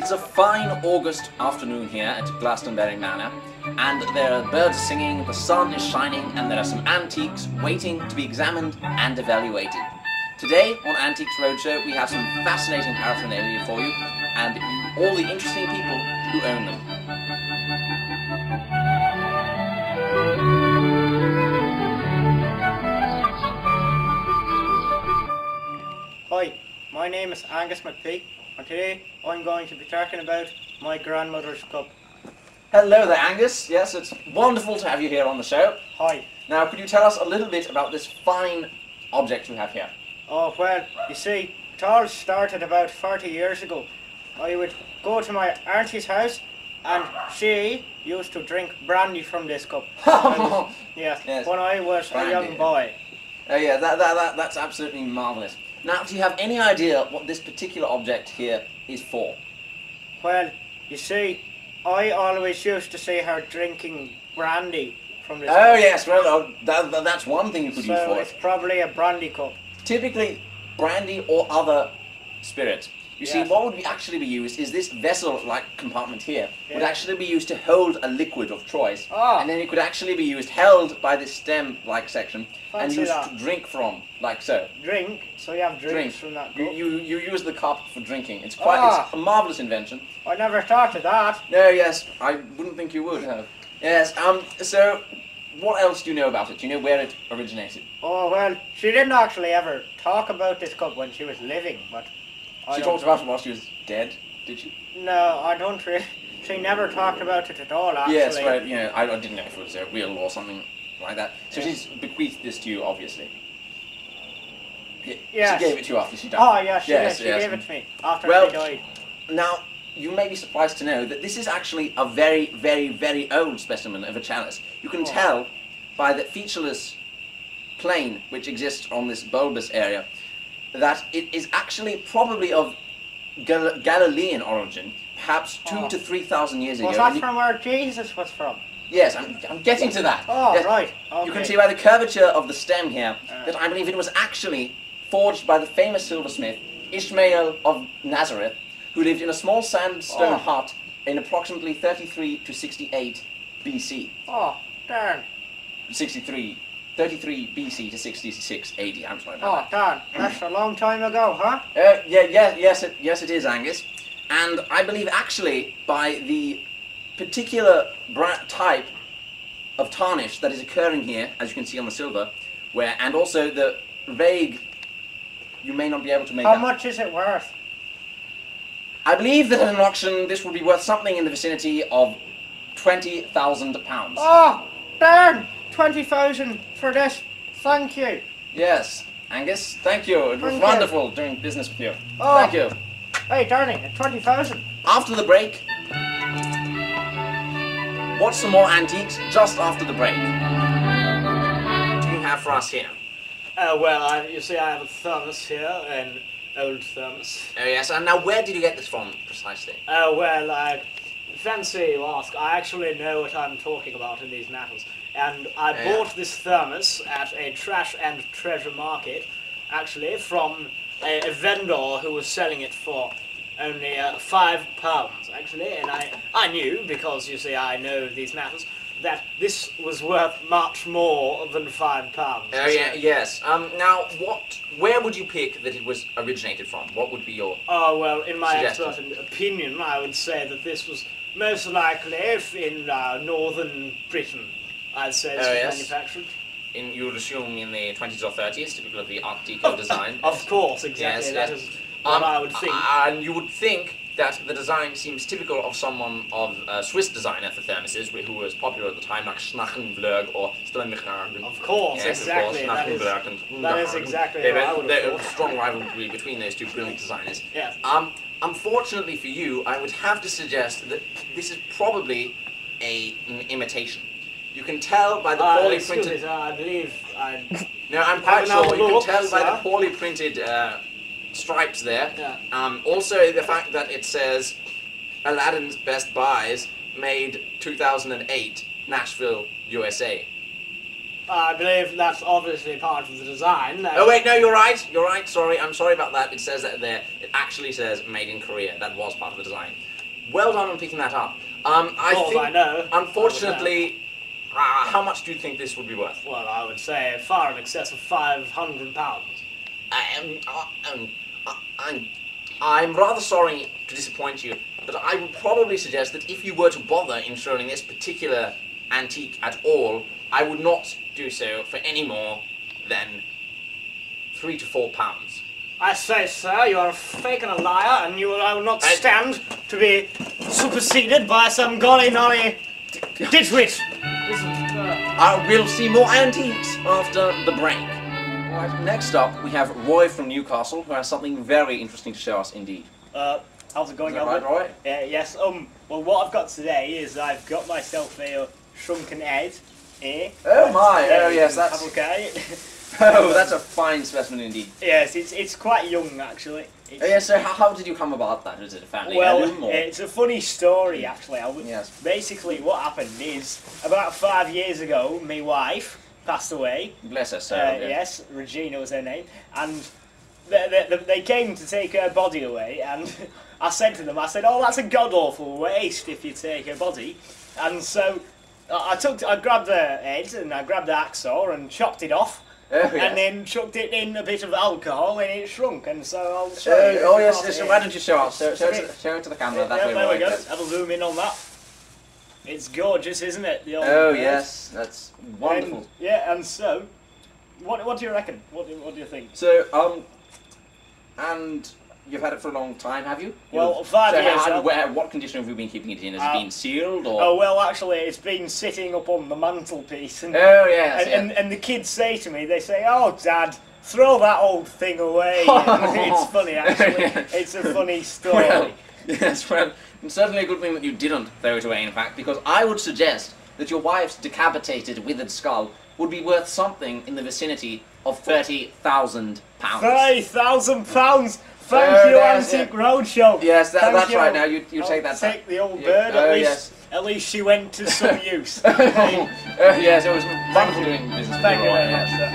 It's a fine August afternoon here at Glastonbury Manor, and there are birds singing, the sun is shining, and there are some antiques waiting to be examined and evaluated. Today on Antiques Roadshow we have some fascinating paraphernalia for you, and all the interesting people who own them. Hi, my name is Angus McPhee, and today I'm going to be talking about my grandmother's cup. Hello there, Angus. Yes, it's wonderful to have you here on the show. Hi. Now, could you tell us a little bit about this fine object you have here? Oh, well, you see, it all started about 40 years ago. I would go to my auntie's house, and she used to drink brandy from this cup. Yes, when I was brandy. A young boy. Oh yeah, that's absolutely marvellous. Now, do you have any idea what this particular object here is for? Well, you see, I always used to see her drinking brandy from this cup. Oh yes, well, that's one thing you could use for it. So it's probably a brandy cup. Typically, brandy or other spirits. You see, what would actually be used is this vessel-like compartment here would actually be used to hold a liquid of choice, and then it could actually be used, held by this stem-like section, and used to drink from, like so. Drink? So you have drinks from that cup? You use the cup for drinking. It's quite it's a marvellous invention. I never thought of that. No, yes, I wouldn't think you would have. Yes, so what else do you know about it? Do you know where it originated? Oh, well, she didn't actually ever talk about this cup when she was living, but... She talked about it while she was dead, did she? No, I don't really... She never talked about it at all, actually. Yes, right, you know, I didn't know if it was a will or something like that. So she's bequeathed this to you, obviously. Yes. She gave it to you after she died. Oh, yes, she did. She gave it to me after she died. Now, you may be surprised to know that this is actually a very, very, very old specimen of a chalice. You can tell by the featureless plane which exists on this bulbous area that it is actually probably of Galilean origin, perhaps 2,000 to 3,000 years ago. Was that from where Jesus was from? Yes, I'm getting to that. Oh, yes. right. Okay. You can see by the curvature of the stem here that I believe it was actually forged by the famous silversmith Ishmael of Nazareth, who lived in a small sandstone hut in approximately 33 to 68 BC. Oh, darn. 33 BC to 66 AD. I'm sorry about that. Oh, darn. That's a long time ago, huh? Yes, it is, Angus. And I believe actually by the particular type of tarnish that is occurring here, as you can see on the silver, and also the vague, you may not be able to make How much is it worth? I believe that at an auction this would be worth something in the vicinity of £20,000. Oh, darn! 20,000 for this. Thank you. Yes, Angus, thank you. It was wonderful doing business with you. Oh. Thank you. Hey, darling, 20,000. After the break, watch some more antiques just after the break. What do you have for us here? Well, you see I have a thermos here, an old thermos. Oh yes, and now where did you get this from, precisely? Well, fancy you ask, I actually know what I'm talking about in these matters. And I bought this thermos at a trash and treasure market, actually, from a vendor who was selling it for only £5, actually, and I knew, because, you see, I know these matters, that this was worth much more than £5. Oh, yeah, yes. Now, where would you pick that it was originated from? What would be your Oh, well, in my expert suggestion? opinion, I would say that this was most likely in northern Britain. I'd say this was manufactured. You would assume in the 20s or 30s, typical of the Art Deco design. Of course, exactly. Yes, that is what I would think. And you would think that the design seems typical of someone of a Swiss designer for thermoses, who was popular at the time, like Schnachenblurg or Stollenmechern. Of course, yes, exactly. Of course, that is exactly what I would have thought. There's a strong rivalry between those two brilliant designers. Yes. Unfortunately for you, I would have to suggest that this is probably an imitation. You can tell by the poorly printed... I believe No, I'm quite sure. You can tell by the poorly printed stripes there. Yeah. Also, the fact that it says Aladdin's Best Buys, made 2008, Nashville, USA. I believe that's obviously part of the design. Oh wait, no, you're right, sorry, I'm sorry about that. It says that there, it actually says made in Korea. That was part of the design. Well done on picking that up. I know. Unfortunately, how much do you think this would be worth? Well, I would say far in excess of £500. I'm rather sorry to disappoint you, but I would probably suggest that if you were to bother insuring this particular antique at all, I would not do so for any more than £3 to £4. I say, sir, you are a fake and a liar, and I will not stand to be superseded by some golly-nolly ditchwit. We'll see more antiques after the break. Alright, next up we have Roy from Newcastle, who has something very interesting to show us indeed. How's it going, Albert? Albert? Right, Roy? Yes, well, what I've got today is I've got myself a shrunken head, Oh my, oh yes, that's... Okay. Oh, that's a fine specimen indeed. Yes, it's quite young, actually. Yes, so how did you come about that? Is it a family heirloom, or? It's a funny story, actually. Yes. Basically, what happened is, about 5 years ago, my wife passed away. Bless her soul. Yes, Regina was her name. And they came to take her body away, and I said to them, oh, that's a god-awful waste if you take her body. And so I grabbed her head, and I grabbed the hacksaw and chopped it off. Oh, yes. And then chucked it in a bit of alcohol and it shrunk, and so I'll show you. Oh yes, so why don't you show us? Show it to the camera, that way. There we go, have a zoom in on that. It's gorgeous, isn't it? The old bird. Yes, that's wonderful. And so, what do you reckon? What do you think? So, and you've had it for a long time, have you? Well, 5 years. What condition have you been keeping it in? Has it been sealed, or? Oh well, actually, it's been sitting up on the mantelpiece. And, and the kids say to me, they say, "Oh, Dad, throw that old thing away." It's funny, actually. It's a funny story. Well, yes, well, it's certainly a good thing that you didn't throw it away, in fact, because I would suggest that your wife's decapitated, withered skull would be worth something in the vicinity of £30,000. £30,000. Thank you, Antique Roadshow. Yes, that's right. Now you take that. Take the old bird. At least she went to some use. Yes, it was wonderful doing business. Thank you very much, sir.